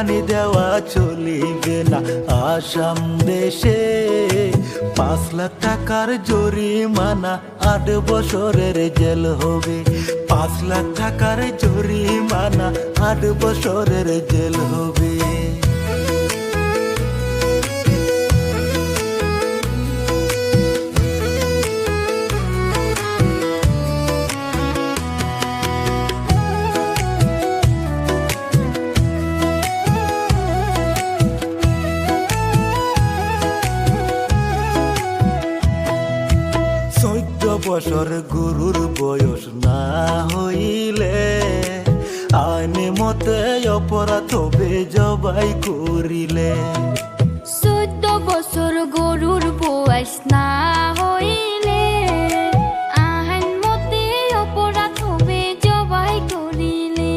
কোরবানি দেওয়া চলিবে না। আসাম দেশে 5 লাখ টাকার জরিমানা, 8 বছরের জেল হবে। 5 লাখ টাকার জরিমানা, 8 বছরের জেল হবে। বছর গুরুর বয়স না হইলে আইন মতে অপরাধ হবে জবাই করিলে। 14 বছর গরুর বয়স না হইলে আইন মতে অপরাধ হবে জবাই করিলে।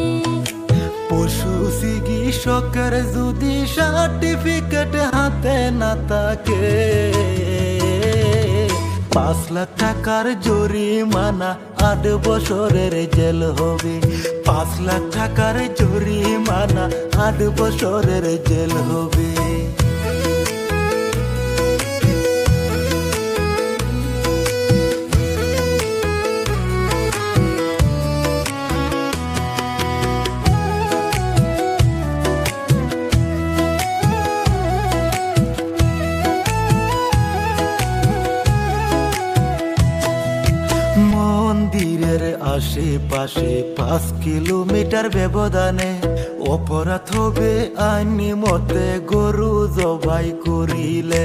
পশু চিকিৎসকের যদি সার্টিফিকেট হাতে না থাকে, 5 লাখ টাকার জরিমানা, 8 বছরের জেল হবে। 5 লাখ টাকার জরিমানা, 8 বছরের জেল হবে। মন্দিরের আশেপাশে 5 কিলোমিটার ব্যবধানে অপরাধ হবে আইনি মতে গরু জবাই করিলে।